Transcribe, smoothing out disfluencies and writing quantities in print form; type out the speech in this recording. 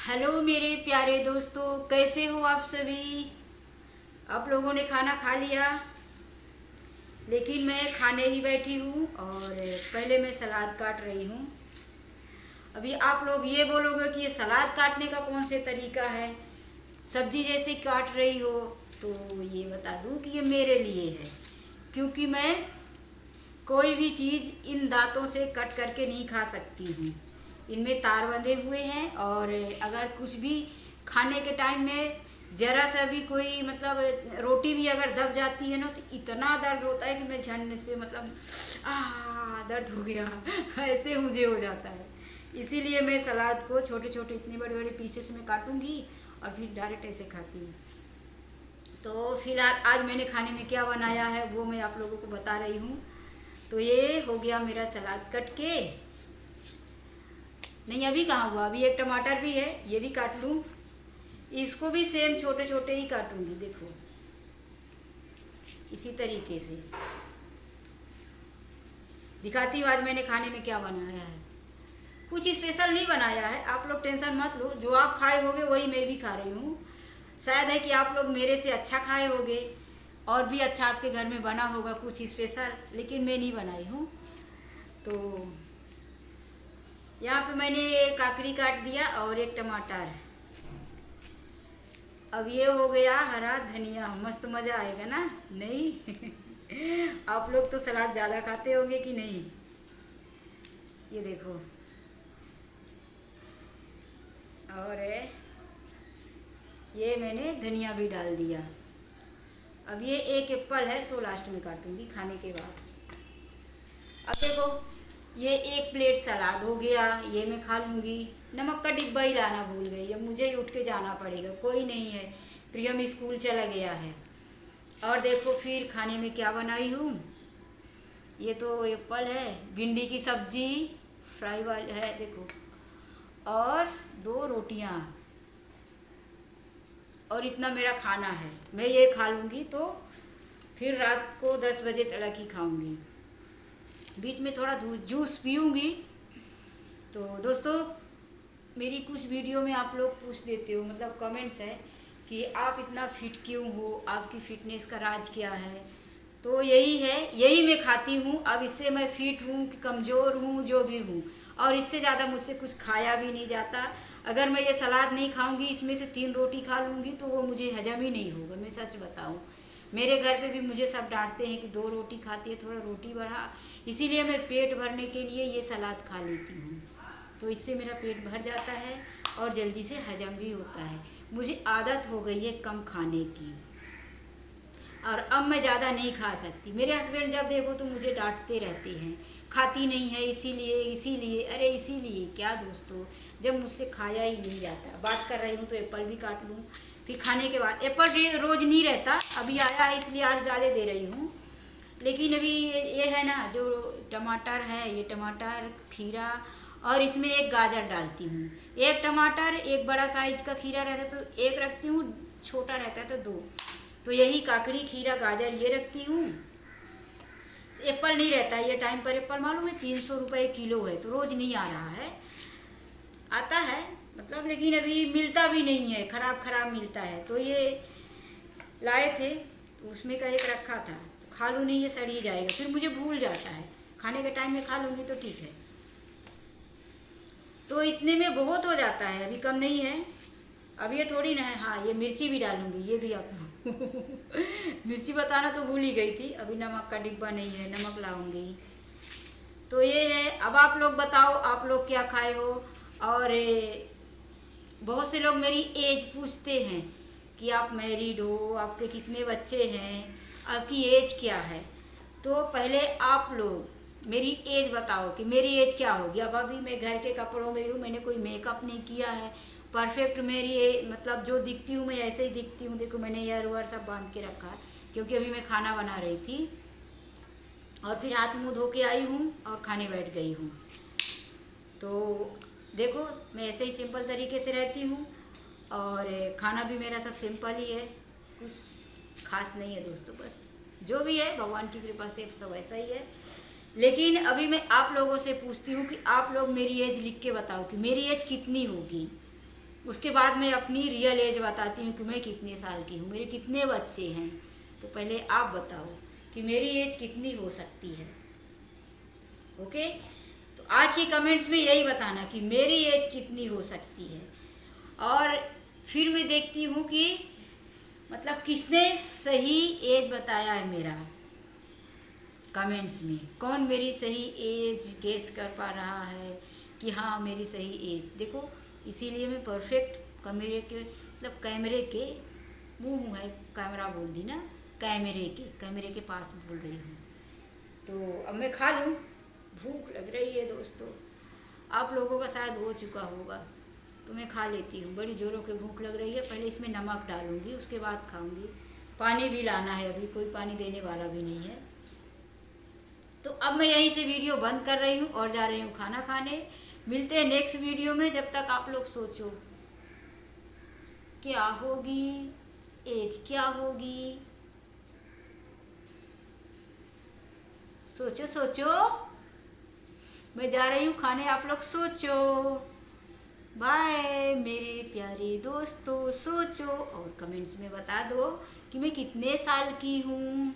Hello मेरे प्यारे दोस्तों, कैसे हो आप सभी। आप लोगों ने खाना खा लिया, लेकिन मैं खाने ही बैठी हूँ और पहले मैं सलाद काट रही हूँ। अभी आप लोग ये बोलोगे कि ये सलाद काटने का कौन से तरीका है, सब्जी जैसे काट रही हो। तो ये बता दूँ कि ये मेरे लिए है, क्योंकि मैं कोई भी चीज़ इन दांतों से कट करके नहीं खा सकती हूँ। इनमें तार बंधे हुए हैं और अगर कुछ भी खाने के टाइम में ज़रा सा भी कोई मतलब रोटी भी अगर दब जाती है ना, तो इतना दर्द होता है कि मैं झन से मतलब दर्द हो गया ऐसे मुझे हो जाता है। इसीलिए मैं सलाद को छोटे छोटे इतने बड़े बड़े पीसेस में काटूंगी और फिर डायरेक्ट ऐसे खाती हूँ। तो फिलहाल आज मैंने खाने में क्या बनाया है वो मैं आप लोगों को बता रही हूँ। तो ये हो गया मेरा सलाद कट के। नहीं, अभी कहाँ हुआ, अभी एक टमाटर भी है, ये भी काट लूँ। इसको भी सेम छोटे छोटे ही काटूंगी, देखो इसी तरीके से दिखाती हूँ आज मैंने खाने में क्या बनाया है। कुछ स्पेशल नहीं बनाया है, आप लोग टेंशन मत लो, जो आप खाए होगे वही मैं भी खा रही हूँ। शायद है कि आप लोग मेरे से अच्छा खाए होगे और भी अच्छा आपके घर में बना होगा कुछ स्पेशल, लेकिन मैं नहीं बनाई हूँ। तो यहाँ पे मैंने एक काकड़ी काट दिया और एक टमाटर। अब ये हो गया हरा धनिया, मस्त मज़ा आएगा ना। नहीं आप लोग तो सलाद ज़्यादा खाते होंगे कि नहीं। ये देखो, और ये मैंने धनिया भी डाल दिया। अब ये एक एप्पल है तो लास्ट में काटूंगी खाने के बाद। अब देखो, ये एक प्लेट सलाद हो गया, ये मैं खा लूँगी। नमक का डिब्बा ही लाना भूल गई, अब मुझे ही उठ के जाना पड़ेगा, कोई नहीं है, प्रियम स्कूल चला गया है। और देखो फिर खाने में क्या बनाई हूँ। ये तो एप्पल है, भिंडी की सब्जी फ्राई वाली है देखो, और दो रोटियाँ, और इतना मेरा खाना है। मैं ये खा लूँगी तो फिर रात को 10 बजे तक ही खाऊँगी। बीच में थोड़ा जूस पीऊँगी। तो दोस्तों, मेरी कुछ वीडियो में आप लोग पूछ देते हो, मतलब कमेंट्स है कि आप इतना फिट क्यों हो, आपकी फिटनेस का राज क्या है। तो यही है, यही मैं खाती हूँ। अब इससे मैं फिट हूँ कि कमज़ोर हूँ, जो भी हूँ, और इससे ज़्यादा मुझसे कुछ खाया भी नहीं जाता। अगर मैं ये सलाद नहीं खाऊंगी, इसमें से 3 रोटी खा लूँगी तो वो मुझे हजम ही नहीं होगा। मैं सच बताऊँ, मेरे घर पे भी मुझे सब डांटते हैं कि 2 रोटी खाती है, थोड़ा रोटी बढ़ा। इसीलिए मैं पेट भरने के लिए ये सलाद खा लेती हूँ, तो इससे मेरा पेट भर जाता है और जल्दी से हजम भी होता है। मुझे आदत हो गई है कम खाने की, और अब मैं ज़्यादा नहीं खा सकती। मेरे हस्बैंड जब देखो तो मुझे डांटते रहते हैं, खाती नहीं है इसीलिए इसीलिए। अरे इसीलिए क्या दोस्तों, जब मुझसे खाया ही नहीं जाता। बात कर रही हूँ तो एप्पल भी काट लूँ फिर खाने के बाद। एप्पल रोज़ नहीं रहता, अभी आया है इसलिए आज डाले दे रही हूँ। लेकिन अभी ये है ना, जो टमाटर है, ये टमाटर खीरा, और इसमें एक गाजर डालती हूँ। एक टमाटर, एक बड़ा साइज का खीरा रहता है तो एक रखती हूँ, छोटा रहता है तो 2। तो यही काकड़ी खीरा गाजर ये रखती हूँ। एप्पल नहीं रहता ये टाइम पर, एप्पल मालूम है 300 रुपये किलो है, तो रोज़ नहीं आ रहा है, आता है मतलब, लेकिन अभी मिलता भी नहीं है, ख़राब ख़राब मिलता है। तो ये लाए थे तो उसमें का एक रखा था, तो खा लूँ नहीं, ये सड़ ही जाएगा, फिर मुझे भूल जाता है। खाने के टाइम में खा लूँगी तो ठीक है। तो इतने में बहुत हो जाता है, अभी कम नहीं है। अब ये थोड़ी ना है, हाँ ये मिर्ची भी डालूंगी, ये भी आप मिर्ची बताना तो भूल ही गई थी। अभी नमक का डिब्बा नहीं है, नमक लाऊंगी। तो ये है। अब आप लोग बताओ, आप लोग क्या खाए हो। और बहुत से लोग मेरी एज पूछते हैं कि आप मैरिड हो, आपके कितने बच्चे हैं, आपकी एज क्या है। तो पहले आप लोग मेरी एज बताओ कि मेरी एज क्या होगी। अब अभी मैं घर के कपड़ों में हूँ, मैंने कोई मेकअप नहीं किया है, परफेक्ट मेरी मतलब जो दिखती हूँ मैं ऐसे ही दिखती हूँ। देखो मैंने हेयर वेयर सब बांध के रखा है, क्योंकि अभी मैं खाना बना रही थी और फिर हाथ मुँह धो के आई हूँ और खाने बैठ गई हूँ। तो देखो मैं ऐसे ही सिंपल तरीके से रहती हूँ, और खाना भी मेरा सब सिंपल ही है, कुछ खास नहीं है दोस्तों, बस जो भी है भगवान की कृपा से सब ऐसा ही है। लेकिन अभी मैं आप लोगों से पूछती हूँ कि आप लोग मेरी एज लिख के बताओ कि मेरी एज कितनी होगी। उसके बाद मैं अपनी रियल एज बताती हूँ कि मैं कितने साल की हूँ, मेरे कितने बच्चे हैं। तो पहले आप बताओ कि मेरी एज कितनी हो सकती है। ओके, तो आज के कमेंट्स में यही बताना कि मेरी एज कितनी हो सकती है। और फिर मैं देखती हूँ कि मतलब किसने सही एज बताया है मेरा, कमेंट्स में कौन मेरी सही एज गेस कर पा रहा है कि हाँ मेरी सही एज। देखो, इसीलिए मैं परफेक्ट कैमरे के मुँह है, कैमरा बोल दी ना, कैमरे के पास बोल रही हूँ। तो अब मैं खा लूँ, भूख लग रही है दोस्तों। आप लोगों का शायद हो चुका होगा, तो मैं खा लेती हूँ। बड़ी ज़ोरों की भूख लग रही है। पहले इसमें नमक डालूँगी, उसके बाद खाऊँगी। पानी भी लाना है, अभी कोई पानी देने वाला भी नहीं है। तो अब मैं यहीं से वीडियो बंद कर रही हूँ और जा रही हूँ खाना खाने। मिलते हैं नेक्स्ट वीडियो में। जब तक आप लोग सोचो क्या होगी एज, क्या होगी, सोचो सोचो। मैं जा रही हूँ खाने, आप लोग सोचो। बाय मेरे प्यारे दोस्तों, सोचो और कमेंट्स में बता दो कि मैं कितने साल की हूँ।